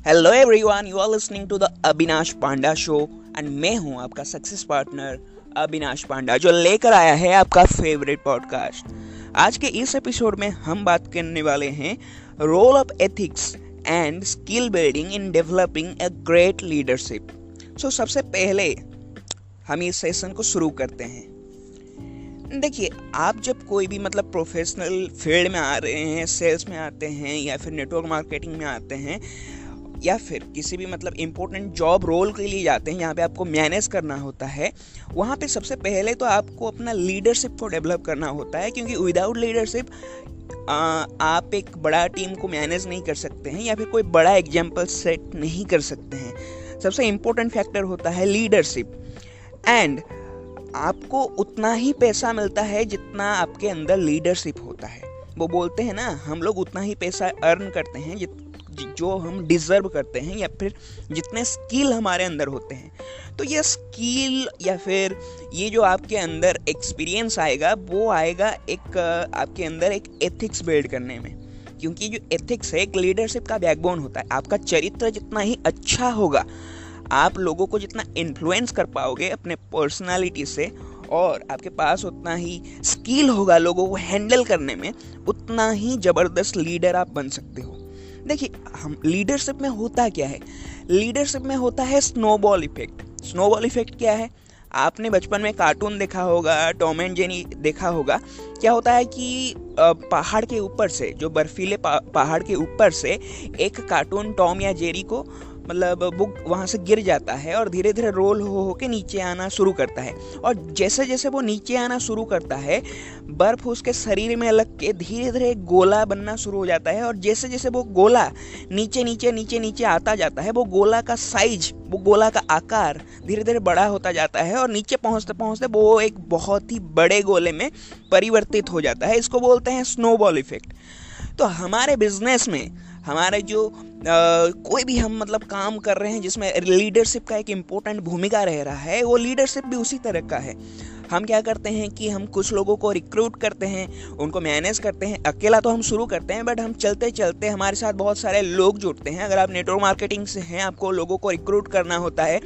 Hello everyone, you are listening to the Avinash Panda show and मैं हूं आपका सक्सेस पार्टनर अविनाश पांडा, जो लेकर आया है आपका फेवरेट पॉडकास्ट। आज के इस एपिसोड में हम बात करने वाले हैं role of ethics and skill building in developing a great leadership. So सबसे पहले हम इस सेशन को शुरू करते हैं। देखिए, आप जब कोई भी प्रोफेशनल फील्ड में आ रहे हैं, सेल्स में आते हैं या फिर नेटवर्क मार्केटिंग में आते हैं या फिर किसी भी इम्पोर्टेंट जॉब रोल के लिए जाते हैं, यहाँ पे आपको मैनेज करना होता है। वहाँ पे सबसे पहले तो आपको अपना लीडरशिप को डेवलप करना होता है, क्योंकि विदाउट लीडरशिप आप एक बड़ा टीम को मैनेज नहीं कर सकते हैं या फिर कोई बड़ा एग्जाम्पल सेट नहीं कर सकते हैं। सबसे इम्पोर्टेंट फैक्टर होता है लीडरशिप। एंड आपको उतना ही पैसा मिलता है जितना आपके अंदर लीडरशिप होता है। वो बोलते हैं ना, हम लोग उतना ही पैसा अर्न करते हैं जो हम डिज़र्व करते हैं या फिर जितने स्किल हमारे अंदर होते हैं। तो ये स्किल या फिर ये जो आपके अंदर एक्सपीरियंस आएगा, वो आएगा एक आपके अंदर एक एथिक्स बिल्ड करने में। क्योंकि जो एथिक्स है एक लीडरशिप का बैकबोन होता है। आपका चरित्र जितना ही अच्छा होगा, आप लोगों को जितना इन्फ्लुएंस कर पाओगे अपने पर्सनालिटी से, और आपके पास उतना ही स्किल होगा लोगों को हैंडल करने में, उतना ही ज़बरदस्त लीडर आप बन सकते हो। देखिए, हम लीडरशिप में होता क्या है? लीडरशिप में होता है स्नोबॉल इफेक्ट। स्नोबॉल इफेक्ट क्या है? आपने बचपन में कार्टून देखा होगा, टॉम एंड जेरी देखा होगा। क्या होता है कि पहाड़ के ऊपर से, जो बर्फीले पहाड़ के ऊपर से एक कार्टून टॉम या जेरी को वो वहाँ से गिर जाता है और धीरे धीरे रोल हो के नीचे आना शुरू करता है। और जैसे जैसे वो नीचे आना शुरू करता है, बर्फ उसके शरीर में लग के धीरे धीरे एक गोला बनना शुरू हो जाता है। और जैसे जैसे वो गोला नीचे नीचे नीचे नीचे आता जाता है, वो गोला का साइज, वो गोला का आकार धीरे धीरे बड़ा होता जाता है और नीचे पहुँचते पहुँचते वो एक बहुत ही बड़े गोले में परिवर्तित हो जाता है। इसको बोलते हैं स्नोबॉल इफेक्ट। तो हमारे बिजनेस में, हमारे जो कोई भी हम काम कर रहे हैं जिसमें लीडरशिप का एक इम्पोर्टेंट भूमिका रह रहा है, वो लीडरशिप भी उसी तरह का है। हम क्या करते हैं कि हम कुछ लोगों को रिक्रूट करते हैं, उनको मैनेज करते हैं। अकेला तो हम शुरू करते हैं, बट हम चलते चलते हमारे साथ बहुत सारे लोग जुड़ते हैं। अगर आप नेटवर्क मार्केटिंग से हैं, आपको लोगों को रिक्रूट करना होता है।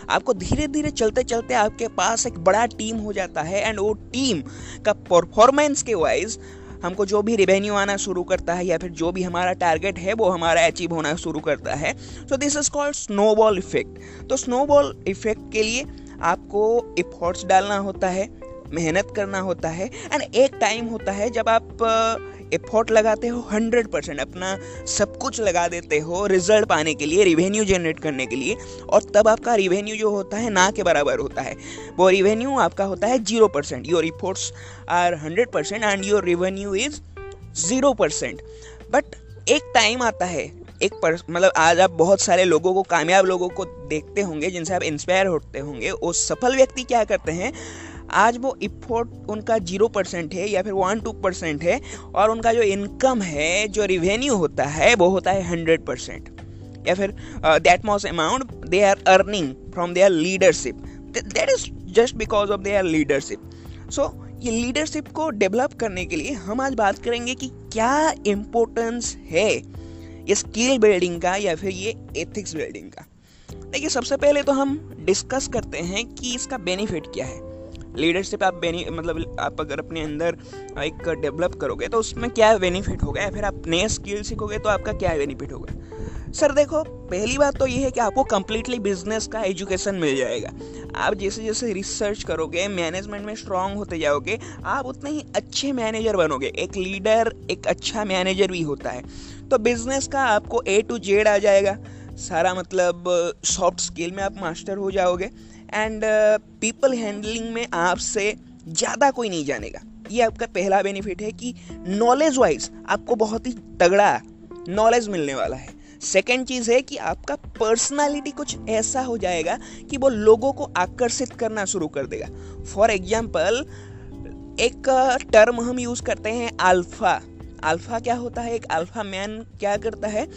आपको धीरे धीरे चलते चलते आपके पास एक बड़ा टीम हो जाता है। एंड वो टीम का परफॉर्मेंस के वाइज हमको जो भी रेवेन्यू आना शुरू करता है या फिर जो भी हमारा टारगेट है वो हमारा अचीव होना शुरू करता है। सो this is called snowball effect. तो स्नोबॉल इफेक्ट के लिए आपको एफर्ट्स डालना होता है, मेहनत करना होता है। एंड एक टाइम होता है जब आप एफर्ट लगाते हो 100%, अपना सब कुछ लगा देते हो रिजल्ट पाने के लिए, रिवेन्यू जनरेट करने के लिए। और तब आपका रिवेन्यू जो होता है ना के बराबर होता है। वो रिवेन्यू आपका होता है 0%। Your efforts are 100% and your revenue is 0%। But एक टाइम आता है, आज आप बहुत सारे लोगों को, कामयाब लोगों को देखते होंगे जिनसे आप इंस्पायर होते होंगे। वो सफल व्यक्ति क्या करते हैं, आज वो इफोर्ट उनका 0% है या फिर 1-2% है, और उनका जो इनकम है, जो रिवेन्यू होता है, वो होता है 100%, या फिर that much amount they are earning from their leadership. That is just because of their leadership. So ये लीडरशिप को डेवलप करने के लिए हम आज बात करेंगे कि क्या इम्पोर्टेंस है ये स्किल बिल्डिंग का या फिर ये एथिक्स बिल्डिंग का। देखिए, सबसे पहले तो हम डिस्कस करते हैं कि इसका बेनिफिट क्या है। लीडरशिप आप अगर अपने अंदर एक डेवलप करोगे तो उसमें क्या बेनिफिट होगा, या फिर आप नए स्किल सीखोगे तो आपका क्या बेनिफिट होगा। सर देखो, पहली बात तो ये है कि आपको कम्प्लीटली बिजनेस का एजुकेशन मिल जाएगा। आप जैसे जैसे रिसर्च करोगे, मैनेजमेंट में स्ट्रांग होते जाओगे, आप उतने ही अच्छे मैनेजर बनोगे। एक लीडर एक अच्छा मैनेजर भी होता है। तो बिजनेस का आपको A to Z आ जाएगा सारा, सॉफ्ट स्किल में आप मास्टर हो जाओगे। एंड पीपल हैंडलिंग में आपसे ज़्यादा कोई नहीं जानेगा। ये आपका पहला बेनिफिट है कि नॉलेज वाइज आपको बहुत ही तगड़ा नॉलेज मिलने वाला है। सेकेंड चीज़ है कि आपका पर्सनालिटी कुछ ऐसा हो जाएगा कि वो लोगों को आकर्षित करना शुरू कर देगा। फॉर एग्जाम्पल, एक टर्म हम यूज़ करते हैं अल्फ़ा। अल्फ़ा क्या होता है? एक अल्फ़ा मैन क्या करता है,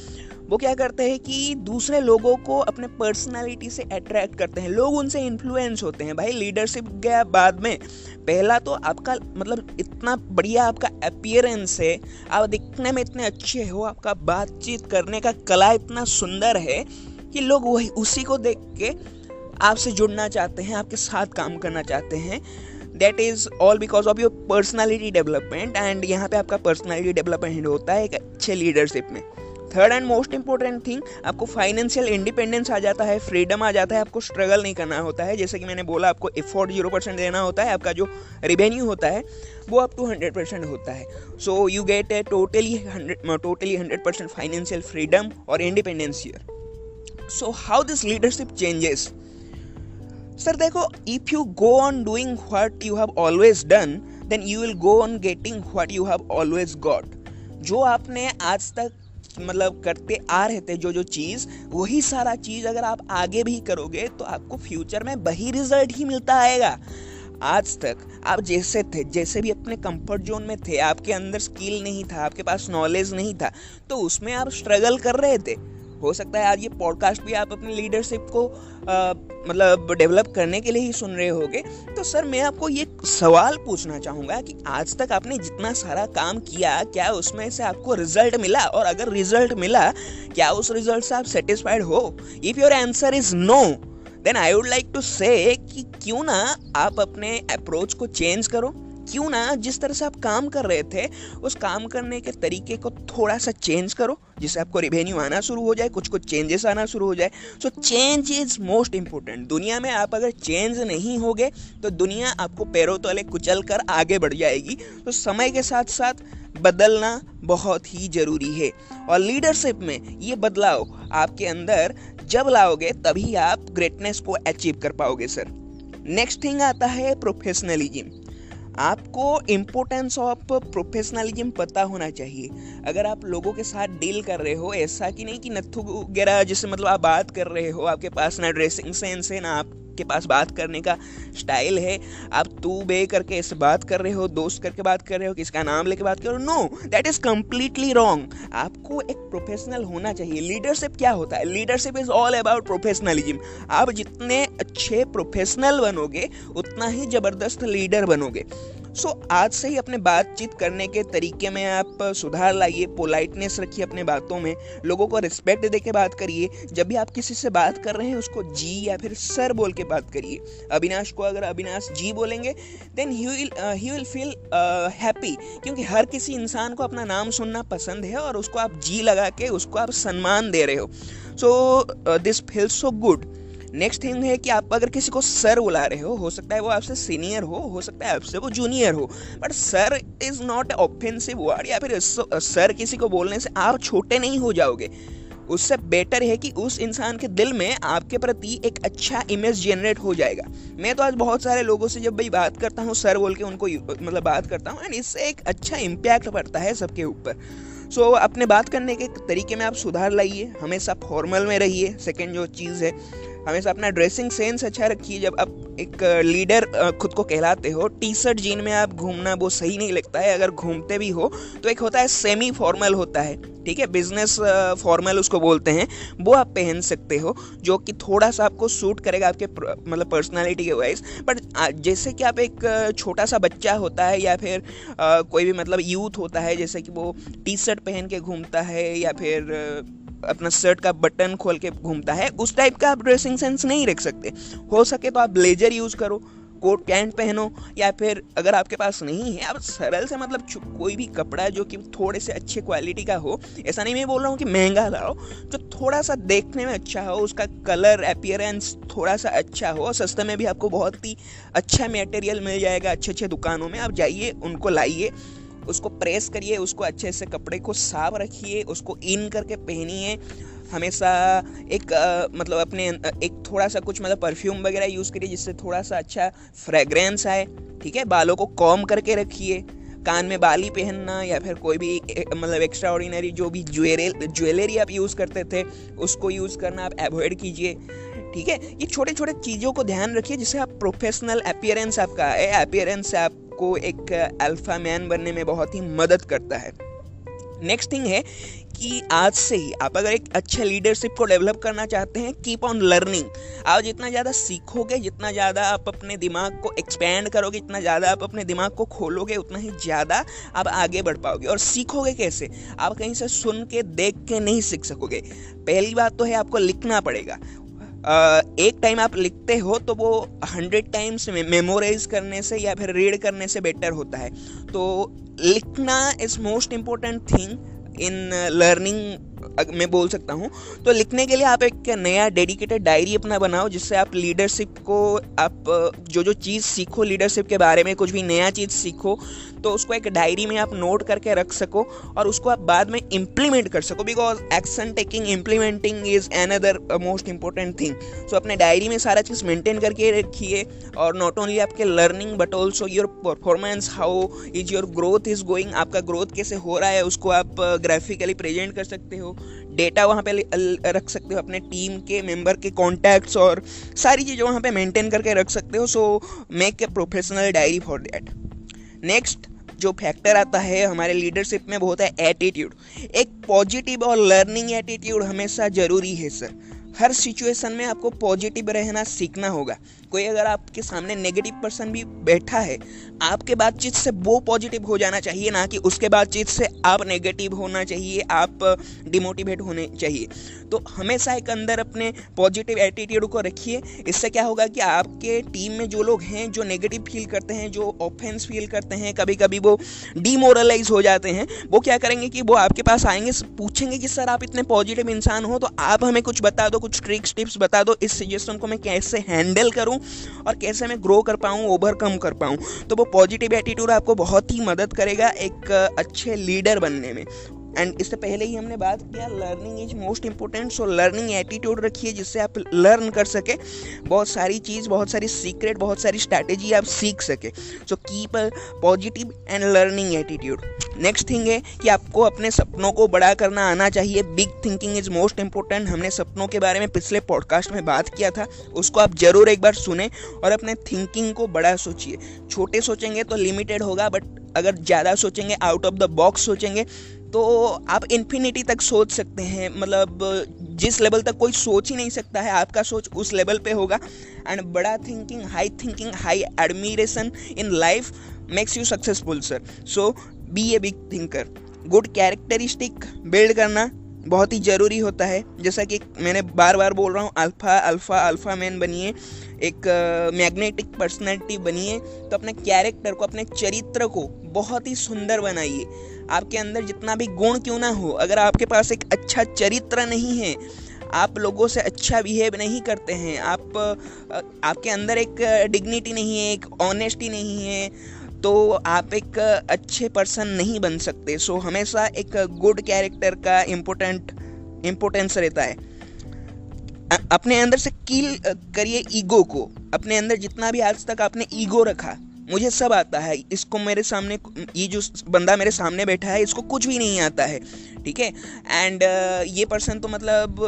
वो क्या करते हैं कि दूसरे लोगों को अपने पर्सनालिटी से अट्रैक्ट करते हैं, लोग उनसे इन्फ्लुएंस होते हैं। भाई लीडरशिप गया बाद में, पहला तो आपका मतलब इतना बढ़िया आपका अपीयरेंस है, आप दिखने में इतने अच्छे हो, आपका बातचीत करने का कला इतना सुंदर है कि लोग वही उसी को देख के आपसे जुड़ना चाहते हैं, आपके साथ काम करना चाहते हैं। That is all because of your personality development, and यहाँ पे आपका पर्सनालिटी डेवलपमेंट होता है एक अच्छे लीडरशिप में। Third and most important thing, आपको फाइनेंशियल इंडिपेंडेंस आ जाता है, फ्रीडम आ जाता है, आपको स्ट्रगल नहीं करना होता है। जैसे कि मैंने बोला, आपको एफर्ट 0% देना होता है, आपका जो रेवेन्यू होता है वो अप टू 100% होता है। So you get a totally 100% financial freedom और independence here. So how this leadership changes? Sir देखो, if you go on doing what you have always done, then you will go on getting what you have always got. जो आपने आज तक मतलब करते आ रहे थे, जो चीज़, वही सारा चीज़ अगर आप आगे भी करोगे तो आपको फ्यूचर में वही रिजल्ट ही मिलता आएगा। आज तक आप जैसे थे, जैसे भी अपने कंफर्ट जोन में थे, आपके अंदर स्किल नहीं था, आपके पास नॉलेज नहीं था, तो उसमें आप स्ट्रगल कर रहे थे। हो सकता है आज ये पॉडकास्ट भी आप अपनी लीडरशिप को मतलब डेवलप करने के लिए ही सुन रहे होगे। तो सर मैं आपको ये सवाल पूछना चाहूँगा कि आज तक आपने जितना सारा काम किया, क्या उसमें से आपको रिजल्ट मिला? और अगर रिजल्ट मिला, क्या उस रिजल्ट से आप सेटिस्फाइड हो? If your answer is no, then I would like to say कि क्यों ना आप अपने अप्रोच को चेंज करो, क्यों ना जिस तरह से आप काम कर रहे थे उस काम करने के तरीके को थोड़ा सा चेंज करो, जिससे आपको रेवेन्यू आना शुरू हो जाए, कुछ चेंजेस आना शुरू हो जाए। So change is most important. दुनिया में आप अगर चेंज नहीं होगे तो दुनिया आपको पैरों तले कुचल कर आगे बढ़ जाएगी। तो समय के साथ साथ बदलना बहुत ही जरूरी है, और लीडरशिप में ये बदलाव आपके अंदर जब लाओगे तभी आप ग्रेटनेस को अचीव कर पाओगे सर। नेक्स्ट थिंग आता है प्रोफेशनलिज्म। आपको इम्पोर्टेंस ऑफ प्रोफेशनलिज्म पता होना चाहिए। अगर आप लोगों के साथ डील कर रहे हो, ऐसा कि नहीं कि नत्थु वगैरह जिससे मतलब आप बात कर रहे हो, आपके पास ना ड्रेसिंग सेंस है, ना आपके पास बात करने का स्टाइल है, आप तू बे करके ऐसे बात कर रहे हो, दोस्त करके बात कर रहे हो, किसका नाम लेके बात कर रहे हो, no, that is completely wrong. आपको एक प्रोफेशनल होना चाहिए। लीडरशिप क्या होता है? Leadership is all about professionalism. आप जितने अच्छे प्रोफेशनल बनोगे उतना ही जबरदस्त लीडर बनोगे। सो आज से ही अपने बातचीत करने के तरीके में आप सुधार लाइए, पोलाइटनेस रखिए अपने बातों में, लोगों को रिस्पेक्ट दे के बात करिए। जब भी आप किसी से बात कर रहे हैं उसको जी या फिर सर बोल के बात करिए। अविनाश को अगर अविनाश जी बोलेंगे then he will feel happy, क्योंकि हर किसी इंसान को अपना नाम सुनना पसंद है और उसको आप जी लगा के उसको आप सम्मान दे रहे हो। So this feels so good. Next thing है कि आप अगर किसी को सर बुला रहे हो सकता है वो आपसे सीनियर हो सकता है आपसे वो जूनियर हो, but sir is not offensive word, या फिर सर किसी को बोलने से आप छोटे नहीं हो जाओगे। उससे बेटर है कि उस इंसान के दिल में आपके प्रति एक अच्छा इमेज जनरेट हो जाएगा। मैं तो आज बहुत सारे लोगों से जब भाई बात करता हूँ सर बोल के उनको मतलब बात करता हूँ, एंड इससे एक अच्छा इम्पैक्ट पड़ता है सबके ऊपर। सो अपने बात करने के तरीके में आप सुधार लाइए, हमेशा फॉर्मल में रहिए। सेकेंड जो चीज़ है, हमेशा अपना ड्रेसिंग सेंस अच्छा रखिए। जब आप एक लीडर खुद को कहलाते हो, टी शर्ट जीन में आप घूमना वो सही नहीं लगता है। अगर घूमते भी हो तो एक होता है सेमी फॉर्मल होता है, ठीक है, बिजनेस फॉर्मल उसको बोलते हैं, वो आप पहन सकते हो जो कि थोड़ा सा आपको सूट करेगा आपके मतलब पर्सनालिटी के वाइज। बट जैसे कि आप एक छोटा सा बच्चा होता है या फिर कोई भी मतलब यूथ होता है, जैसे कि वो टी शर्ट पहन के घूमता है या फिर अपना शर्ट का बटन खोल के घूमता है, उस टाइप का आप ड्रेसिंग सेंस नहीं रख सकते। हो सके तो आप ब्लेजर यूज़ करो, कोट पैंट पहनो, या फिर अगर आपके पास नहीं है आप सरल से मतलब कोई भी कपड़ा जो कि थोड़े से अच्छे क्वालिटी का हो। ऐसा नहीं मैं बोल रहा हूँ कि महंगा लाओ, जो थोड़ा सा देखने में अच्छा हो, उसका कलर अपीयरेंस थोड़ा सा अच्छा हो, सस्ते में भी आपको बहुत ही अच्छा मटेरियल मिल जाएगा। अच्छे अच्छे दुकानों में आप जाइए, उनको लाइए, उसको प्रेस करिए, उसको अच्छे से कपड़े को साफ रखिए, उसको इन करके पहनिए। हमेशा एक मतलब अपने एक थोड़ा सा कुछ मतलब परफ्यूम वगैरह यूज़ करिए जिससे थोड़ा सा अच्छा फ्रेग्रेंस आए, ठीक है। बालों को कॉम करके रखिए, कान में बाली पहनना या फिर कोई भी मतलब एक्स्ट्रा ऑर्डिनरी जो भी ज्वेलरी आप यूज़ करते थे उसको यूज़ करना आप अवॉइड कीजिए, ठीक है। ये छोटे छोटे चीज़ों को ध्यान रखिए जिससे आप प्रोफेशनल अपीयरेंस आपका है, अपीयरेंस से आपको एक अल्फा मैन बनने में बहुत ही मदद करता है। नेक्स्ट थिंग है कि आज से ही आप अगर एक अच्छे लीडरशिप को डेवलप करना चाहते हैं, कीप ऑन लर्निंग। आप जितना ज़्यादा सीखोगे, जितना ज़्यादा आप अपने दिमाग को एक्सपैंड करोगे, जितना ज़्यादा आप अपने दिमाग को खोलोगे, उतना ही ज़्यादा आप आगे बढ़ पाओगे। और सीखोगे कैसे? आप कहीं से सुन के देख के नहीं सीख सकोगे। पहली बात तो है आपको लिखना पड़ेगा। एक टाइम आप लिखते हो तो वो 100 टाइम्स मेमोराइज करने से या फिर रीड करने से बेटर होता है। तो लिखना is most important thing in learning मैं बोल सकता हूँ। तो लिखने के लिए आप एक नया डेडिकेटेड डायरी अपना बनाओ, जिससे आप लीडरशिप को आप जो चीज़ सीखो लीडरशिप के बारे में, कुछ भी नया चीज़ सीखो तो उसको एक डायरी में आप नोट करके रख सको और उसको आप बाद में इम्प्लीमेंट कर सको। Because action taking, implementing is another most important thing. So अपने डायरी में सारा चीज़ मेंटेन करके रखिए। और नॉट ओनली आपके learning but also your performance, how is your growth is going, आपका ग्रोथ कैसे हो रहा है उसको आप ग्राफिकली प्रेजेंट कर सकते हो। डेटा वहाँ पे रख सकते हो, अपने टीम के मेंबर के कॉन्टैक्ट्स और सारी चीज़ें वहाँ पे मेंटेन करके रख सकते हो। So make a professional diary for that. Next जो फैक्टर आता है हमारे लीडरशिप में वो होता है एटीट्यूड। एक पॉजिटिव और लर्निंग एटीट्यूड हमेशा ज़रूरी है सर। हर सिचुएशन में आपको पॉजिटिव रहना सीखना होगा। कोई अगर आपके सामने नेगेटिव पर्सन भी बैठा है, आपके बातचीत से वो पॉजिटिव हो जाना चाहिए, ना कि उसके बातचीत से आप नेगेटिव होना चाहिए, आप डिमोटिवेट होने चाहिए। तो हमेशा एक अंदर अपने पॉजिटिव एटीट्यूड को रखिए। इससे क्या होगा कि आपके टीम में जो लोग हैं जो नेगेटिव फील करते हैं, जो ऑफेंस फील करते हैं, कभी कभी वो डीमोरलाइज हो जाते हैं, वो क्या करेंगे कि वो आपके पास आएंगे, पूछेंगे कि सर आप इतने पॉजिटिव इंसान हो तो आप हमें कुछ बता दो, कुछ ट्रिक्स टिप्स बता दो, इस सिचुएशन को मैं कैसे हैंडल करूं और कैसे मैं ग्रो कर पाऊं, ओवरकम कर पाऊं। तो वो पॉजिटिव एटीट्यूड आपको बहुत ही मदद करेगा एक अच्छे लीडर बनने में। एंड इससे पहले ही हमने बात किया learning is most important. So learning attitude रखिए जिससे आप लर्न कर सके बहुत सारी चीज़, बहुत सारी सीक्रेट, बहुत सारी स्ट्रैटेजी आप सीख सके। So keep a positive and learning attitude. Next thing है कि आपको अपने सपनों को बड़ा करना आना चाहिए। Big thinking is most important. हमने सपनों के बारे में पिछले पॉडकास्ट में बात किया था, उसको आप जरूर एक बार सुने और अपने थिंकिंग को बड़ा सोचिए। छोटे सोचेंगे तो लिमिटेड होगा, बट अगर ज़्यादा सोचेंगे, आउट ऑफ द बॉक्स सोचेंगे तो आप इन्फिनिटी तक सोच सकते हैं। मतलब जिस लेवल तक कोई सोच ही नहीं सकता है, आपका सोच उस लेवल पे होगा। एंड बड़ा thinking, high admiration in life makes you successful sir. So be a big thinker. Good characteristic build करना बहुत ही ज़रूरी होता है। जैसा कि मैंने बार बार बोल रहा हूँ, अल्फा मैन बनिए, एक मैग्नेटिक पर्सनैलिटी बनिए। तो अपने कैरेक्टर को, अपने चरित्र को बहुत ही सुंदर बनाइए। आपके अंदर जितना भी गुण क्यों ना हो, अगर आपके पास एक अच्छा चरित्र नहीं है, आप लोगों से अच्छा बिहेव नहीं करते हैं, आपके अंदर एक डिग्निटी नहीं है, एक ऑनेस्टी नहीं है, तो आप एक अच्छे पर्सन नहीं बन सकते। सो हमेशा एक गुड कैरेक्टर का इम्पोर्टेंस रहता है। अपने अंदर से किल करिए ईगो को। अपने अंदर जितना भी आज तक आपने ईगो रखा, मुझे सब आता है, इसको मेरे सामने, ये जो बंदा मेरे सामने बैठा है इसको कुछ भी नहीं आता है, ठीक है, एंड ये पर्सन तो मतलब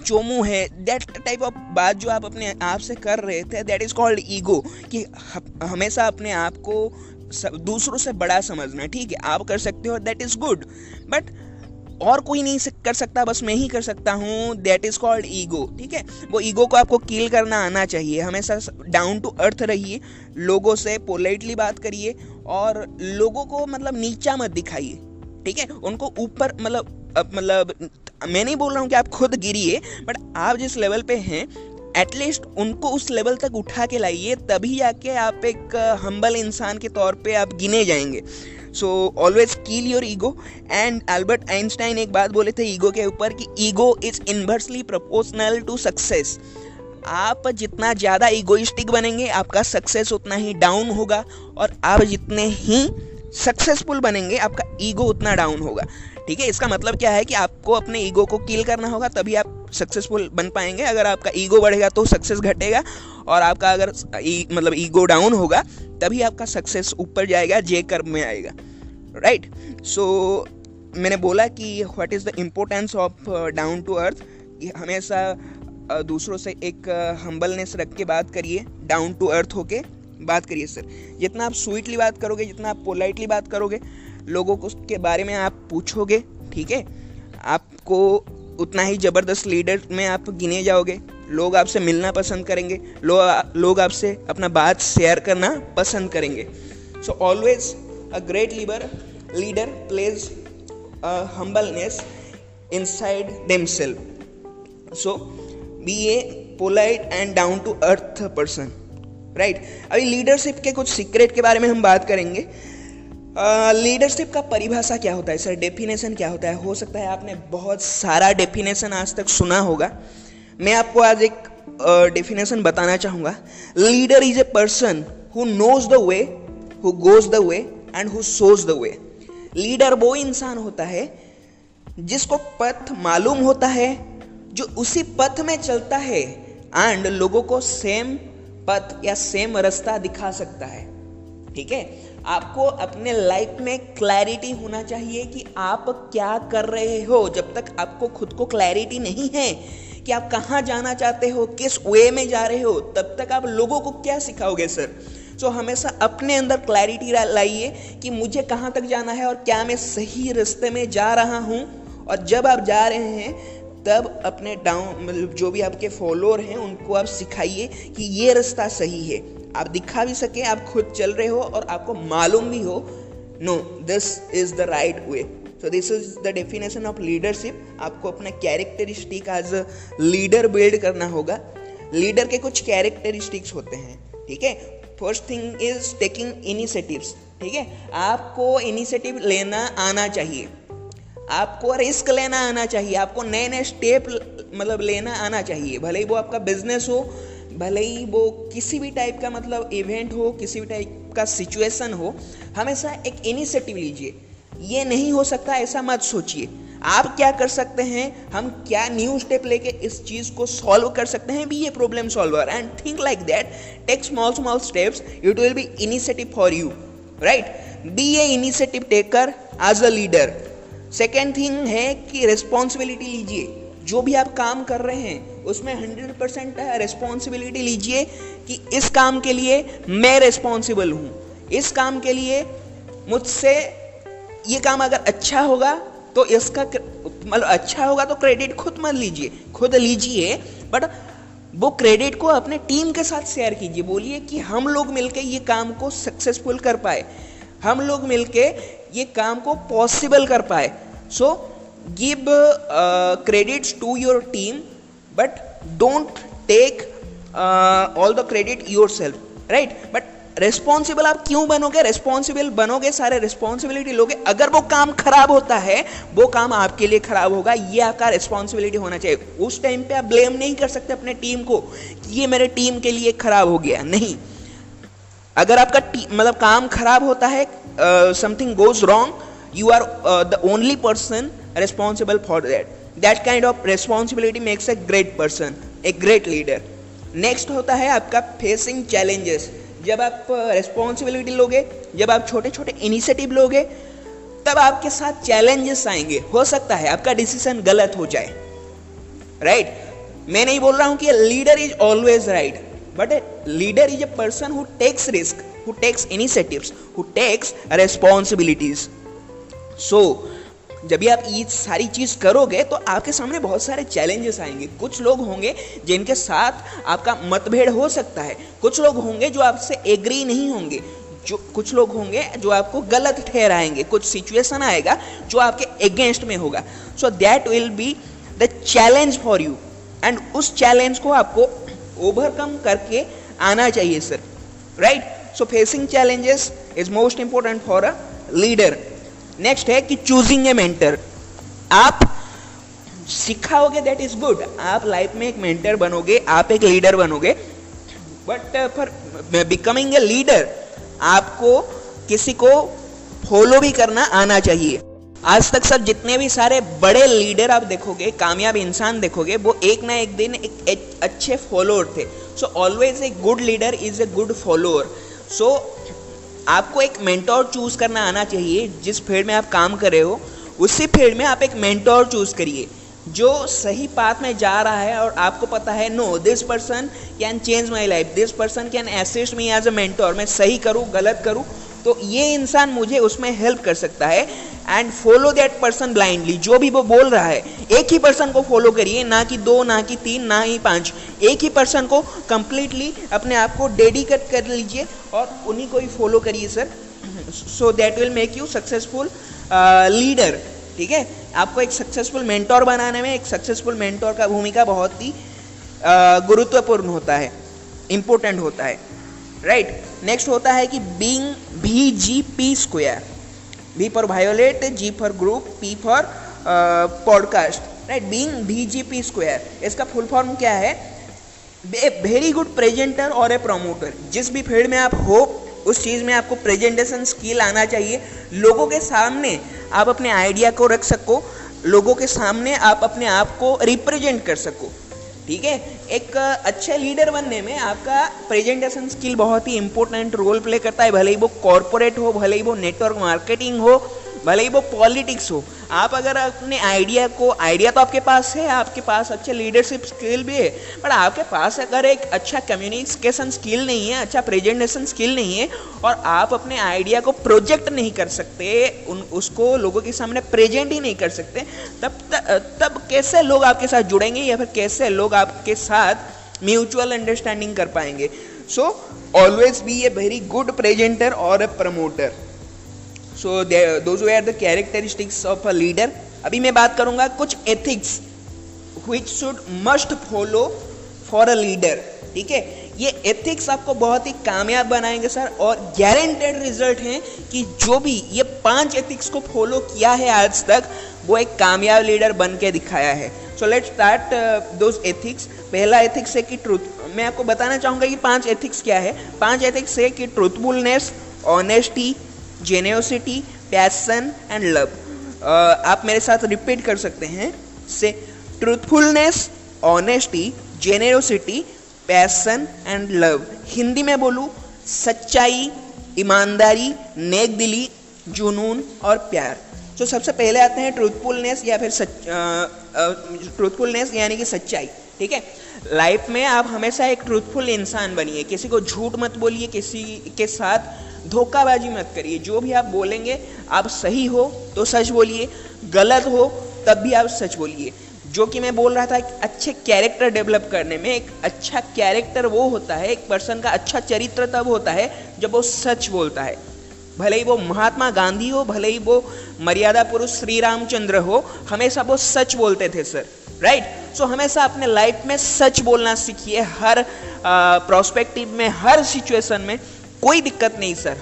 चोमू है, दैट टाइप ऑफ बात जो आप अपने आप से कर रहे थे, दैट इज़ कॉल्ड ईगो। कि हमेशा अपने आप को दूसरों से बड़ा समझना, ठीक है, आप कर सकते हो, दैट इज़ गुड, बट और कोई नहीं कर सकता, बस मैं ही कर सकता हूँ, दैट इज़ कॉल्ड ईगो, ठीक है। वो ईगो को आपको किल करना आना चाहिए। हमेशा डाउन टू अर्थ रहिए, लोगों से पोलाइटली बात करिए और लोगों को मतलब नीचा मत दिखाइए, ठीक है, उनको ऊपर मतलब मैं नहीं बोल रहा हूँ कि आप खुद गिरिए, बट आप जिस लेवल पे हैं एटलीस्ट उनको उस लेवल तक उठा के लाइए, तभी जाके आप एक हम्बल इंसान के तौर पे आप गिने जाएंगे। So always kill your ego. And Albert Einstein एक बात बोले थे ईगो के ऊपर कि ego is inversely proportional to success. आप जितना ज़्यादा ईगोइस्टिक बनेंगे, आपका सक्सेस उतना ही डाउन होगा, और आप जितने ही सक्सेसफुल बनेंगे, आपका ईगो उतना डाउन होगा, ठीक है। इसका मतलब क्या है कि आपको अपने ईगो को किल करना होगा, तभी आप सक्सेसफुल बन पाएंगे। अगर आपका ईगो बढ़ेगा तो सक्सेस घटेगा, और आपका अगर मतलब ईगो डाउन होगा तभी आपका सक्सेस ऊपर जाएगा, जे कर्व में आएगा, राइट। सो मैंने बोला कि what is the importance of down to earth. हमेशा दूसरों से एक हम्बलनेस रख के बात करिए, डाउन टू अर्थ होके बात करिए सर। जितना आप स्वीटली बात करोगे, जितना आप पोलाइटली बात करोगे, लोगों को के बारे में आप पूछोगे, ठीक है, आपको उतना ही ज़बरदस्त लीडर में आप गिने जाओगे, लोग आपसे मिलना पसंद करेंगे, लोग आपसे अपना बात शेयर करना पसंद करेंगे। So always a great leader plays humbleness inside themselves. So be a polite and down to earth person, right. अभी लीडरशिप के कुछ सीक्रेट के बारे में हम बात करेंगे। लीडरशिप का परिभाषा क्या होता है सर, डेफिनेशन क्या होता है? हो सकता है आपने बहुत सारा डेफिनेशन आज तक सुना होगा, मैं आपको आज एक डेफिनेशन बताना चाहूँगा। Leader is a person who knows the way, who goes the way and who shows the way. Leader वो इंसान होता है जिसको पथ मालूम होता है, जो उसी पथ में चलता है एंड लोगों को सेम पथ या सेम रास्ता दिखा सकता है, ठीक है। आपको अपने लाइफ में क्लैरिटी होना चाहिए कि आप क्या कर रहे हो। जब तक आपको खुद को क्लैरिटी नहीं है कि आप कहाँ जाना चाहते हो, किस वे में जा रहे हो, तब तक आप लोगों को क्या सिखाओगे सर। सो हमेशा अपने अंदर क्लैरिटी लाइए कि मुझे कहाँ तक जाना है और क्या मैं सही रास्ते में जा रहा हूँ। और जब आप जा रहे हैं तब अपने मतलब जो भी आपके फॉलोअर हैं उनको आप सिखाइए कि ये रास्ता सही है। आप दिखा भी सके आप खुद चल रहे हो और आपको मालूम भी हो, no this is the right way. So this is the definition of leadership. आपको अपना characteristic as a leader build करना होगा। लीडर के कुछ कैरेक्टरिस्टिक्स होते हैं, ठीक है। First thing is taking initiatives, ठीक है। आपको इनिशिएटिव लेना आना चाहिए, आपको रिस्क लेना आना चाहिए, आपको नए नए स्टेप मतलब लेना आना चाहिए। भले ही वो आपका बिजनेस हो, भले ही वो किसी भी टाइप का मतलब इवेंट हो, किसी भी टाइप का सिचुएशन हो, हमेशा एक इनिशिएटिव लीजिए। ये नहीं हो सकता ऐसा मत सोचिए, आप क्या कर सकते हैं, हम क्या न्यू स्टेप लेके इस चीज़ को सॉल्व कर सकते हैं। Be a problem solver and think like that, take small steps, it will be initiative for you, right. Be a initiative taker as a leader. Second thing है कि रिस्पॉन्सिबिलिटी लीजिए। जो भी आप काम कर रहे हैं उसमें 100% रिस्पॉन्सिबिलिटी लीजिए कि इस काम के लिए मैं रिस्पॉन्सिबल हूँ, इस काम के लिए मुझसे ये काम अगर अच्छा होगा तो इसका मतलब अच्छा होगा तो क्रेडिट खुद मत लीजिए, खुद लीजिए, बट वो क्रेडिट को अपने टीम के साथ शेयर कीजिए। बोलिए कि हम लोग मिलके ये काम को सक्सेसफुल कर पाए, हम लोग मिलके ये काम को पॉसिबल कर पाए। सो give credits to your team, but don't take all the credit yourself, right? But responsible आप क्यों बनोगे? responsible बनोगे, सारे responsibility लोगे। अगर वो काम खराब होता है, वो काम आपके लिए खराब होगा, ये आपका responsibility होना चाहिए। उस टाइम पे आप blame नहीं कर सकते अपने टीम को कि ये मेरे टीम के लिए खराब हो गया, नहीं। अगर आपका मतलब काम खराब होता है, something goes wrong, you are the only person responsible for that. That kind of responsibility makes a great person, a great leader. Next होता है आपका facing challenges। जब आप responsibility लोगे, जब आप छोटे छोटे initiative लोगे, तब आपके साथ challenges आएंगे। हो सकता है आपका decision गलत हो जाए, right? मैं नहीं बोल रहा हूँ कि leader is always right, but a leader is a person who takes risk, who takes initiatives, who takes responsibilities. So जब भी आप ये सारी चीज़ करोगे तो आपके सामने बहुत सारे चैलेंजेस आएंगे। कुछ लोग होंगे जिनके साथ आपका मतभेद हो सकता है, कुछ लोग होंगे जो आपसे एग्री नहीं होंगे, जो कुछ लोग होंगे जो आपको गलत ठहराएंगे, कुछ सिचुएशन आएगा जो आपके अगेंस्ट में होगा। So that will be the challenge for you, and उस चैलेंज को आपको ओवरकम करके आना चाहिए sir, right. So facing challenges is most important for a leader. Next है कि चूजिंग ए मेंटर। आप सिखाओगे दैट इज गुड, आप लाइफ में एक मेंटर बनोगे, आप एक लीडर बनोगे, but for becoming a leader आपको किसी को फॉलो भी करना आना चाहिए। आज तक सर जितने भी सारे बड़े लीडर आप देखोगे, कामयाब इंसान देखोगे, वो एक ना एक दिन एक अच्छे फॉलोअर थे। So always a good leader is a good follower. So आपको एक मेंटोर चूज करना आना चाहिए। जिस फील्ड में आप काम कर रहे हो उसी फील्ड में आप एक मेंटोर चूज करिए जो सही पाथ में जा रहा है और आपको पता है no this person can change my life, this person can assist me as a mentor. मैं सही करूँ गलत करूँ तो ये इंसान मुझे उसमें हेल्प कर सकता है। And follow that person blindly. जो भी वो बोल रहा है एक ही पर्सन को फॉलो करिए, ना कि 2, ना कि 3, ना ही 5। एक ही पर्सन को कंप्लीटली अपने आप को डेडिकेट कर लीजिए और उन्हीं को ही फॉलो करिए sir. So that will make you successful leader. ठीक है, आपको एक सक्सेसफुल मेंटोर बनाने में एक सक्सेसफुल मेंटोर का भूमिका बहुत ही गुरुत्वपूर्ण होता है, इंपॉर्टेंट होता है, राइट। नेक्स्ट होता है कि being VGP square. V for violet, G for group, P for podcast, right. Being VGP square, इसका फुल फॉर्म क्या है? ए वेरी गुड प्रेजेंटर और ए प्रमोटर। जिस भी फील्ड में आप हो उस चीज़ में आपको प्रेजेंटेशन स्किल आना चाहिए। लोगों के सामने आप अपने आइडिया को रख सको, लोगों के सामने आप अपने आप को रिप्रेजेंट कर सको। ठीक है, एक अच्छे लीडर बनने में आपका प्रेजेंटेशन स्किल बहुत ही इंपॉर्टेंट रोल प्ले करता है। भले ही वो कॉर्पोरेट हो, भले ही वो नेटवर्क मार्केटिंग हो, भले ही वो पॉलिटिक्स हो। आप अगर अपने आइडिया तो आपके पास है, आपके पास अच्छे लीडरशिप स्किल भी है, पर आपके पास अगर एक अच्छा कम्युनिकेशन स्किल नहीं है, अच्छा प्रेजेंटेशन स्किल नहीं है, और आप अपने आइडिया को प्रोजेक्ट नहीं कर सकते, उसको लोगों के सामने प्रेजेंट ही नहीं कर सकते, तब कैसे लोग आपके साथ जुड़ेंगे या फिर कैसे लोग आपके साथ म्यूचुअल अंडरस्टैंडिंग कर पाएंगे। So always be a very good presenter और ए promoter. So those were the characteristics of a leader। अभी मैं बात करूंगा कुछ ethics which should must follow for a leader। ठीक है, ये ethics आपको बहुत ही कामयाब बनाएंगे सर, और गारंटेड रिजल्ट हैं कि जो भी ये 5 ethics को फॉलो किया है आज तक, वो एक कामयाब लीडर बन के दिखाया है। So let's start those ethics। पहला ethics है कि ट्रूथ। मैं आपको बताना चाहूँगा कि 5 ethics क्या है। 5 ethics है कि truthfulness, honesty, generosity, passion and love. आप मेरे साथ रिपीट कर सकते हैं say truthfulness, honesty, generosity, passion and love. Hindi में बोलूँ, सच्चाई, ईमानदारी, नेक दिली, जुनून और प्यार। तो सबसे पहले आते हैं ट्रूथफुलनेस या फिर ट्रूथफुलनेस यानी कि सच्चाई। ठीक है, लाइफ में आप हमेशा एक ट्रूथफुल इंसान बनिए। किसी को झूठ मत बोलिए, किसी के साथ धोखाबाजी मत करिए। जो भी आप बोलेंगे, आप सही हो तो सच बोलिए, गलत हो तब भी आप सच बोलिए। जो कि मैं बोल रहा था, अच्छे कैरेक्टर डेवलप करने में, एक अच्छा कैरेक्टर वो होता है, एक पर्सन का अच्छा चरित्र तब होता है जब वो सच बोलता है। भले ही वो महात्मा गांधी हो, भले ही वो मर्यादा पुरुष श्री रामचंद्र हो, हमेशा वो सच बोलते थे सर, राइट। सो हमेशा अपने लाइफ में सच बोलना सीखिए, हर प्रोस्पेक्टिव में, हर सिचुएशन में। कोई दिक्कत नहीं सर,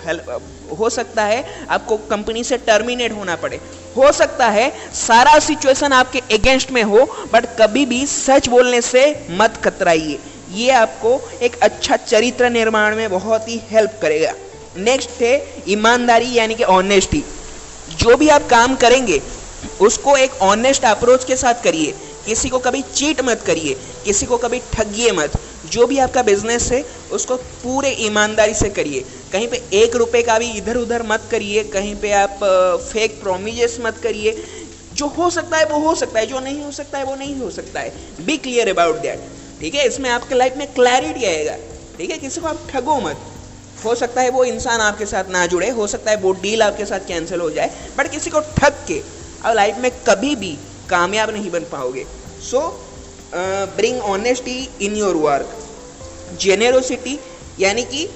हो सकता है आपको कंपनी से टर्मिनेट होना पड़े, हो सकता है सारा सिचुएशन आपके अगेंस्ट में हो, बट कभी भी सच बोलने से मत कतराइए। ये आपको एक अच्छा चरित्र निर्माण में बहुत ही हेल्प करेगा। नेक्स्ट है ईमानदारी यानी कि ऑनेस्टी। जो भी आप काम करेंगे उसको एक ऑनेस्ट अप्रोच के साथ करिए। किसी को कभी चीट मत करिए, किसी को कभी ठगिए मत। जो भी आपका बिजनेस है उसको पूरे ईमानदारी से करिए। कहीं पे 1 रुपए का भी इधर उधर मत करिए, कहीं पे आप फेक प्रोमिजेस मत करिए। जो हो सकता है वो हो सकता है, जो नहीं हो सकता है वो नहीं हो सकता है। Be clear about that. ठीक है, इसमें आपके लाइफ में क्लैरिटी आएगा। ठीक है, किसी को आप ठगो मत। हो सकता है वो इंसान आपके साथ ना जुड़े, हो सकता है वो डील आपके साथ कैंसिल हो जाए, बट किसी को ठग के आप लाइफ में कभी भी कामयाब नहीं बन पाओगे। So bring honesty in your work. Generosity यानी कि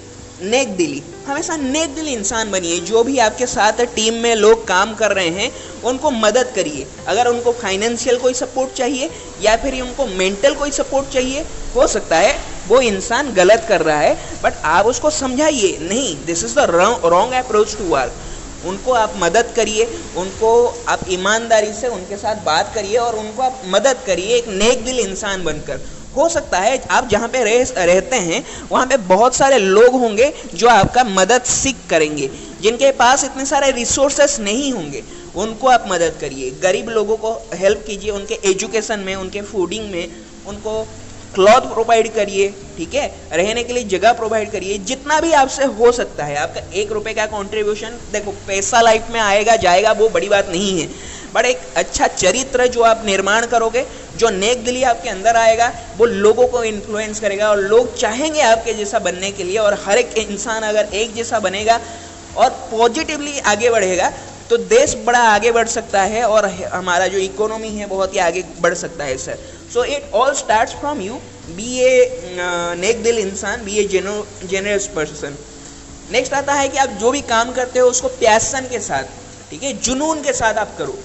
नेक दिली, हमेशा नेक दिल इंसान बनिए। जो भी आपके साथ टीम में लोग काम कर रहे हैं उनको मदद करिए। अगर उनको फाइनेंशियल कोई सपोर्ट चाहिए या फिर उनको मेंटल कोई सपोर्ट चाहिए, हो सकता है वो इंसान गलत कर रहा है, बट आप उसको समझाइए, नहीं, this is the wrong approach to work. उनको आप मदद करिए, उनको आप ईमानदारी से उनके साथ बात करिए और उनको आप मदद करिए एक नेक दिल इंसान बनकर। हो सकता है आप जहाँ पे रहते हैं वहाँ पे बहुत सारे लोग होंगे जो आपका मदद सीख करेंगे, जिनके पास इतने सारे रिसोर्सेस नहीं होंगे, उनको आप मदद करिए। गरीब लोगों को हेल्प कीजिए, उनके एजुकेशन में, उनके फूडिंग में, उनको क्लॉथ प्रोवाइड करिए। ठीक है, रहने के लिए जगह प्रोवाइड करिए। जितना भी आपसे हो सकता है, आपका 1 रुपए का कंट्रीब्यूशन, देखो पैसा लाइफ में आएगा जाएगा वो बड़ी बात नहीं है, बट एक अच्छा चरित्र जो आप निर्माण करोगे, जो नेक दिली आपके अंदर आएगा, वो लोगों को इन्फ्लुएंस करेगा और लोग चाहेंगे आपके जैसा बनने के लिए। और हर एक इंसान अगर एक जैसा बनेगा और पॉजिटिवली आगे बढ़ेगा तो देश बड़ा आगे बढ़ सकता है और हमारा जो इकोनॉमी है बहुत ही आगे बढ़ सकता है sir. So it all starts from you, be a नेक दिल इंसान, be a generous person. Next आता है कि आप जो भी काम करते हो उसको पैशन के साथ, ठीक है, जुनून के साथ आप करो।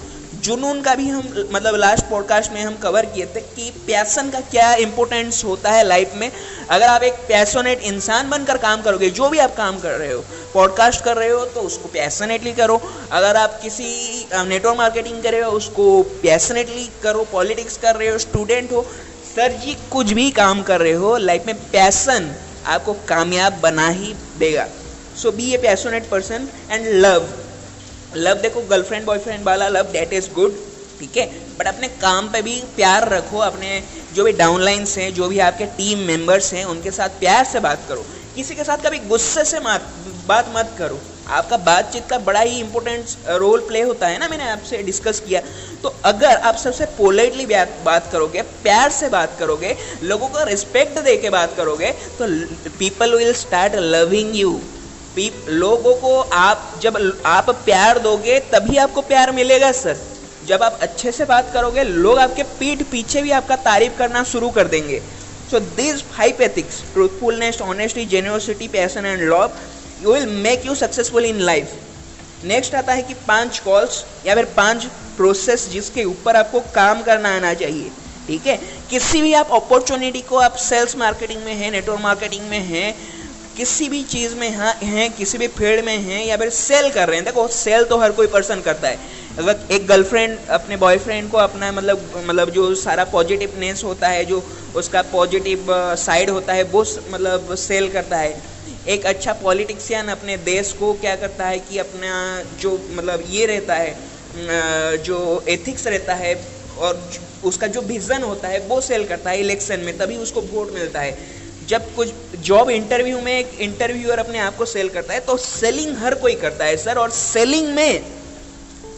जुनून का भी हम मतलब लास्ट पॉडकास्ट में हम कवर किए थे कि पैशन का क्या इंपॉर्टेंस होता है लाइफ में। अगर आप एक पैशनेट इंसान बनकर काम करोगे, जो भी आप काम कर रहे हो, पॉडकास्ट कर रहे हो तो उसको पैशनेटली करो, अगर आप किसी नेटवर्क मार्केटिंग कर रहे हो उसको पैशनेटली करो, पॉलिटिक्स कर रहे हो, स्टूडेंट हो, सर जी कुछ भी काम कर रहे हो लाइफ में पैशन आपको कामयाब बना ही देगा। So be a passionate person and love देखो, गर्लफ्रेंड बॉयफ्रेंड वाला लव दैट इज गुड, ठीक है, बट अपने काम पे भी प्यार रखो। अपने जो भी डाउनलाइंस हैं, जो भी आपके टीम मेंबर्स हैं, उनके साथ प्यार से बात करो। किसी के साथ कभी गुस्से से बात मत करो। आपका बातचीत का बड़ा ही इंपॉर्टेंट रोल प्ले होता है ना, मैंने आपसे डिस्कस किया। तो अगर आप सबसे पोलाइटली बात करोगे, प्यार से बात करोगे, लोगों को रिस्पेक्ट दे के बात करोगे, तो people will start loving you. लोगों को जब आप प्यार दोगे तभी आपको प्यार मिलेगा सर। जब आप अच्छे से बात करोगे, लोग आपके पीठ पीछे भी आपका तारीफ करना शुरू कर देंगे। So this 5 ethics, truthfulness, honesty, genuinity, passion and love, you will make you successful in life. Next आता है कि 5 कॉल्स या फिर 5 प्रोसेस जिसके ऊपर आपको काम करना आना चाहिए, ठीक है। किसी भी आप अपॉर्चुनिटी को, आप सेल्स मार्केटिंग में हैं, नेटवर्क मार्केटिंग में हैं, किसी भी चीज़ में हैं, किसी भी फील्ड में हैं या फिर सेल कर रहे हैं। देखो सेल तो हर कोई पर्सन करता है। अगर एक गर्लफ्रेंड अपने बॉयफ्रेंड को अपना मतलब जो सारा पॉजिटिवनेस होता है, जो उसका पॉजिटिव साइड होता है, वो मतलब सेल करता है। एक अच्छा पॉलिटिशियन अपने देश को क्या करता है कि अपना जो मतलब ये रहता है, जो एथिक्स रहता है और उसका जो विजन होता है वो सेल करता है इलेक्शन में, तभी उसको वोट मिलता है। जब कुछ जॉब इंटरव्यू में एक इंटरव्यूअर अपने आप को सेल करता है, तो सेलिंग हर कोई करता है सर। और सेलिंग में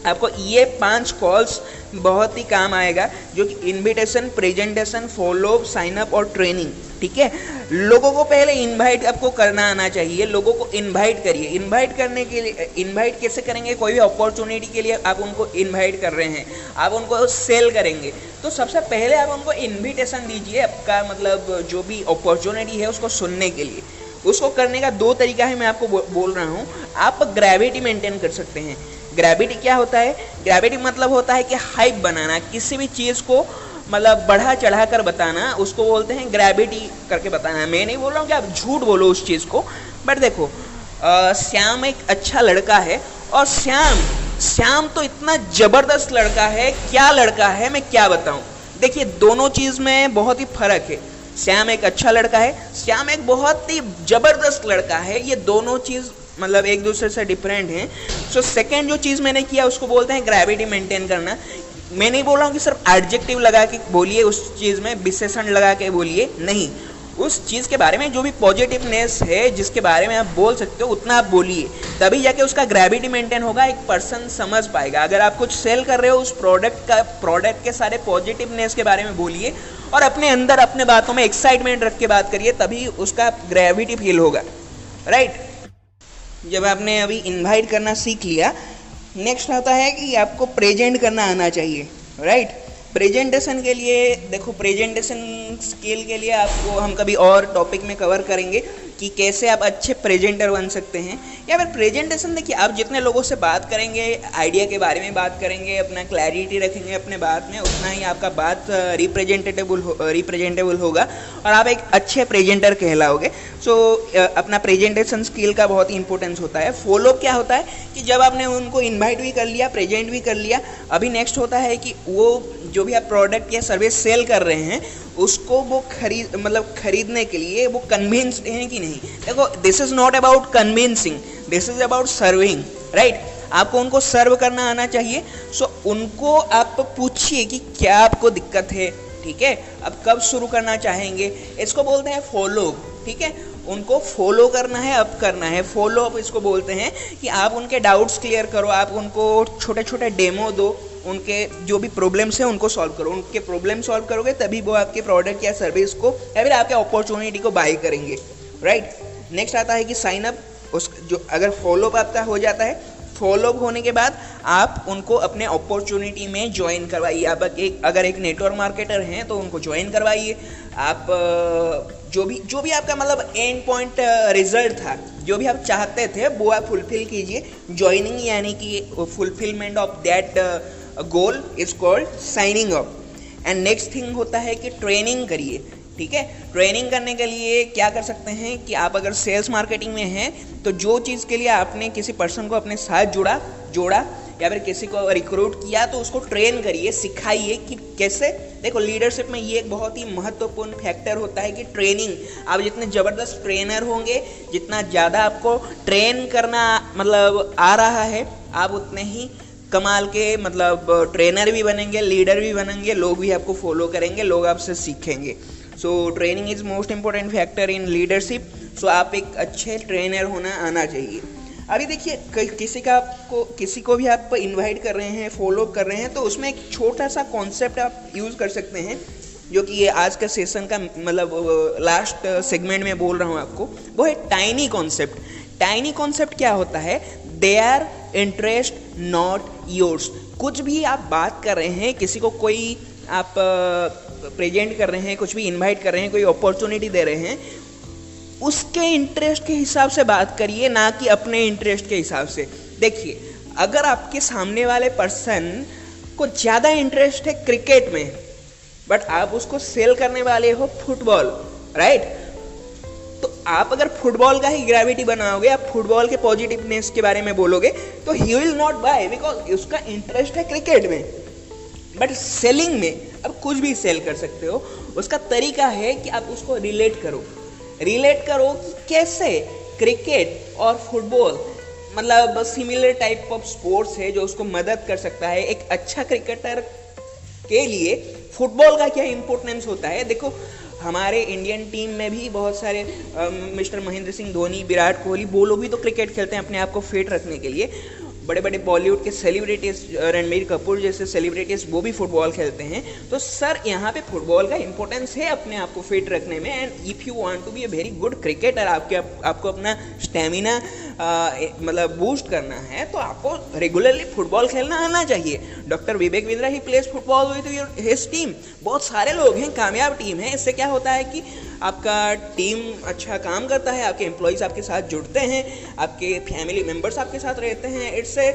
आपको ये 5 कॉल्स बहुत ही काम आएगा, जो कि invitation, presentation, follow, sign up और ट्रेनिंग, ठीक है। लोगों को पहले इनवाइट आपको करना आना चाहिए। लोगों को इनवाइट करिए। इनवाइट करने के लिए, इनवाइट कैसे करेंगे? कोई भी अपॉर्चुनिटी के लिए आप उनको इनवाइट कर रहे हैं, आप उनको सेल करेंगे, तो सबसे पहले आप उनको इनविटेशन दीजिए, आपका मतलब जो भी अपॉर्चुनिटी है उसको सुनने के लिए। उसको करने का 2 तरीका है, मैं आपको बोल रहा हूँ। आप ग्रेविटी मेंटेन कर सकते हैं। ग्रेविटी क्या होता है? ग्रेविटी मतलब होता है कि हाइप बनाना, किसी भी चीज़ को मतलब बढ़ा चढ़ा कर बताना, उसको बोलते हैं ग्रेविटी करके बताना। मैं नहीं बोल रहा हूँ कि आप झूठ बोलो उस चीज़ को, बट देखो श्याम एक अच्छा लड़का है और श्याम तो इतना ज़बरदस्त लड़का है, क्या लड़का है मैं क्या बताऊँ। देखिए दोनों चीज़ में बहुत ही फ़र्क है। श्याम एक अच्छा लड़का है, श्याम एक बहुत ही ज़बरदस्त लड़का है, ये दोनों चीज़ मतलब एक दूसरे से डिफरेंट हैं। सो सेकेंड जो चीज़ मैंने किया उसको बोलते हैं ग्रेविटी मेंटेन करना। मैं नहीं बोल रहा हूँ कि सिर्फ एडजेक्टिव लगा के बोलिए, उस चीज़ में विशेषण लगा के बोलिए, नहीं, उस चीज़ के बारे में जो भी पॉजिटिवनेस है जिसके बारे में आप बोल सकते हो उतना आप बोलिए, तभी जाके उसका ग्रेविटी मेंटेन होगा, एक पर्सन समझ पाएगा। अगर आप कुछ सेल कर रहे हो, उस प्रोडक्ट के सारे पॉजिटिवनेस के बारे में बोलिए और अपने अंदर अपने बातों में एक्साइटमेंट रख के बात करिए, तभी उसका ग्रेविटी फील होगा, राइट। जब आपने अभी इनवाइट करना सीख लिया, नेक्स्ट आता है कि आपको प्रेजेंट करना आना चाहिए, राइट। प्रेजेंटेशन के लिए देखो, प्रेजेंटेशन स्किल के लिए आपको हम कभी और टॉपिक में कवर करेंगे कि कैसे आप अच्छे प्रेजेंटर बन सकते हैं। या फिर प्रेजेंटेशन देखिए, आप जितने लोगों से बात करेंगे, आइडिया के बारे में बात करेंगे, अपना क्लैरिटी रखेंगे अपने बात में, उतना ही आपका बात रिप्रेजेंटेबल होगा और आप एक अच्छे प्रेजेंटर कहलाओगे। सो अपना प्रेजेंटेशन स्किल का बहुत ही इंपॉर्टेंस होता है। फॉलो क्या होता है कि जब आपने उनको इन्वाइट भी कर लिया, प्रेजेंट भी कर लिया, अभी नेक्स्ट होता है कि वो जो भी आप प्रोडक्ट या सर्विस सेल कर रहे हैं उसको वो खरीदने के लिए वो कन्विंस्ड हैं कि नहीं। देखो this is not about convincing, this is about serving, right. आपको उनको सर्व करना आना चाहिए। सो उनको आप पूछिए कि क्या आपको दिक्कत है, ठीक है, अब कब शुरू करना चाहेंगे, इसको बोलते हैं फॉलो, ठीक है। उनको फॉलो करना है, अब करना है, फॉलो अप इसको बोलते हैं कि आप उनके डाउट्स क्लियर करो, आप उनको छोटे छोटे डेमो दो, उनके जो भी प्रॉब्लम्स हैं उनको सॉल्व करो। उनके प्रॉब्लम सॉल्व करोगे तभी वो आपके प्रोडक्ट या सर्विस को या फिर आपके अपॉर्चुनिटी को बाय करेंगे, राइट। नेक्स्ट आता है कि साइन अप। उस जो अगर फॉलो अप आपका हो जाता है फॉलो होने के बाद आप उनको अपने अपॉर्चुनिटी में ज्वाइन करवाइए। आप अगर एक नेटवर्क मार्केटर हैं तो उनको ज्वाइन करवाइए। आप जो भी आपका मतलब एंड पॉइंट रिजल्ट था, जो भी आप चाहते थे वो आप फुलफिल कीजिए। ज्वाइनिंग यानी कि fulfilment of that goal is called signing up. And next thing होता है कि ट्रेनिंग करिए। ठीक है, ट्रेनिंग करने के लिए क्या कर सकते हैं कि आप अगर सेल्स मार्केटिंग में हैं तो जो चीज़ के लिए आपने किसी पर्सन को अपने साथ जोड़ा या फिर किसी को रिक्रूट किया तो उसको ट्रेन करिए, सिखाइए कि कैसे। देखो, लीडरशिप में ये एक बहुत ही महत्वपूर्ण फैक्टर होता है कि ट्रेनिंग। आप जितने ज़बरदस्त ट्रेनर होंगे, जितना ज़्यादा आपको ट्रेन करना मतलब आ रहा है, आप उतने ही कमाल के मतलब ट्रेनर भी बनेंगे, लीडर भी बनेंगे, लोग भी आपको फॉलो करेंगे, लोग आपसे सीखेंगे। So training is most important factor in leadership. So आप एक अच्छे ट्रेनर होना आना चाहिए। अभी देखिए, किसी को भी आप इनवाइट कर रहे हैं, फॉलो कर रहे हैं, तो उसमें एक छोटा सा कॉन्सेप्ट आप यूज़ कर सकते हैं, जो कि ये आज का सेशन का मतलब लास्ट सेगमेंट में बोल रहा हूँ आपको, वो है टाइनी कॉन्सेप्ट। टाइनी कॉन्सेप्ट क्या होता है? There interest not yours. कुछ भी आप बात कर रहे हैं, किसी को कोई आप प्रेजेंट कर रहे हैं, कुछ भी इनवाइट कर रहे हैं, कोई अपॉर्चुनिटी दे रहे हैं, उसके इंटरेस्ट के हिसाब से बात करिए, ना कि अपने इंटरेस्ट के हिसाब से। देखिए, अगर आपके सामने वाले पर्सन को ज़्यादा इंटरेस्ट है क्रिकेट में, बट आप उसको सेल करने वाले हो फुटबॉल, राइट? तो आप अगर फुटबॉल का ही ग्रेविटी बनाओगे, आप फुटबॉल के पॉजिटिवनेस के बारे में बोलोगे, तो he will not buy, because उसका इंटरेस्ट है क्रिकेट में। बट सेलिंग में अब कुछ भी सेल कर सकते हो। उसका तरीका है कि आप उसको रिलेट करो कि कैसे क्रिकेट और फुटबॉल मतलब सिमिलर टाइप ऑफ स्पोर्ट्स है जो उसको मदद कर सकता है। एक अच्छा क्रिकेटर के लिए फुटबॉल का क्या इंपॉर्टेंस होता है। देखो, हमारे इंडियन टीम में भी बहुत सारे मिस्टर महेंद्र सिंह धोनी, विराट कोहली, वो लोग भी तो क्रिकेट खेलते हैं अपने आप को फिट रखने के लिए। बड़े बड़े बॉलीवुड के सेलिब्रिटीज़, रणबीर कपूर जैसे सेलिब्रिटीज़, वो भी फुटबॉल खेलते हैं। तो सर, यहाँ पे फुटबॉल का इंपॉर्टेंस है अपने आप को फिट रखने में। And if you want to be a very good cricketer, आपको अपना स्टेमिना मतलब बूस्ट करना है, तो आपको रेगुलरली फुटबॉल खेलना आना चाहिए। Doctor Vivek Bindra he place football with his team. बहुत सारे लोग हैं, कामयाब टीम है। इससे क्या होता है कि आपका टीम अच्छा काम करता है, आपके एम्प्लॉयज़ आपके साथ जुड़ते हैं, आपके फैमिली मेम्बर्स आपके साथ रहते हैं। It's a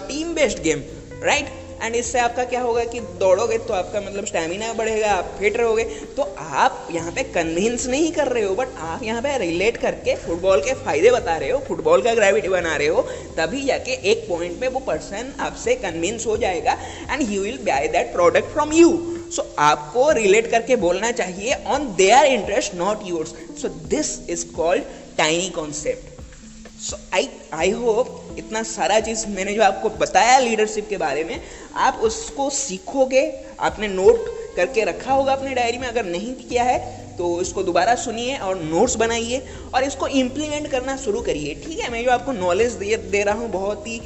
team based game, right? And इससे आपका क्या होगा कि दौड़ोगे तो आपका मतलब स्टैमिना बढ़ेगा, आप फिट रहोगे। तो आप यहाँ पे कन्विंस नहीं कर रहे हो, बट आप यहाँ पे रिलेट करके फुटबॉल के फायदे बता रहे हो, फुटबॉल का ग्रेविटी बना रहे हो। तभी जाके एक पॉइंट पे वो पर्सन आपसे कन्विंस हो जाएगा and he will buy that product from you. So आपको रिलेट करके बोलना चाहिए on their interest not yours. So this is called tiny concept. So I hope इतना सारा चीज़ मैंने जो आपको बताया लीडरशिप के बारे में, आप उसको सीखोगे। आपने नोट करके रखा होगा अपने डायरी में, अगर नहीं किया है तो इसको दोबारा सुनिए और नोट्स बनाइए और इसको इम्प्लीमेंट करना शुरू करिए। ठीक है, मैं जो आपको नॉलेज दे रहा हूँ बहुत ही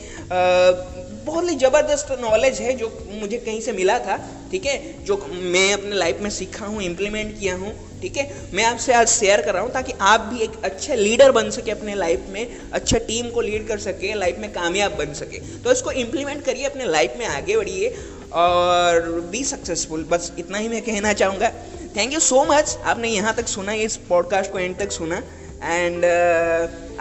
ज़बरदस्त नॉलेज है जो मुझे कहीं से मिला था। ठीक है, जो मैं अपने लाइफ में सीखा हूँ, इम्प्लीमेंट किया हूँ। ठीक है, मैं आपसे आज शेयर कर रहा हूँ ताकि आप भी एक अच्छे लीडर बन सके अपने लाइफ में, अच्छे टीम को लीड कर सके, लाइफ में कामयाब बन सके। तो इसको इम्प्लीमेंट करिए, अपने लाइफ में आगे बढ़िए और बी सक्सेसफुल। बस इतना ही मैं कहना चाहूँगा। थैंक यू सो मच, आपने यहाँ तक सुना, इस पॉडकास्ट को एंड तक सुना। एंड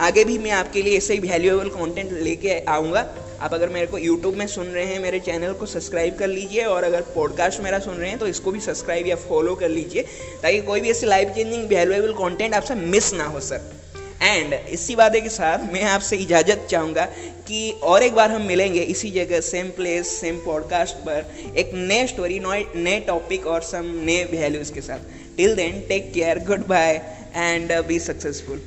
आगे भी मैं आपके लिए ऐसे ही वैल्यूएबल कंटेंट लेके आऊँगा। आप अगर मेरे को यूट्यूब में सुन रहे हैं, मेरे चैनल को सब्सक्राइब कर लीजिए, और अगर पॉडकास्ट मेरा सुन रहे हैं तो इसको भी सब्सक्राइब या फॉलो कर लीजिए, ताकि कोई भी ऐसे लाइफ चेंजिंग वैल्यूएबल कंटेंट आपसे मिस ना हो सर। एंड इसी वादे के साथ मैं आपसे इजाज़त चाहूँगा कि और एक बार हम मिलेंगे इसी जगह, सेम प्लेस, सेम पॉडकास्ट पर, एक नए स्टोरी, नए टॉपिक और सम नए वैल्यूज़ के साथ। Till then, take care, goodbye and be successful.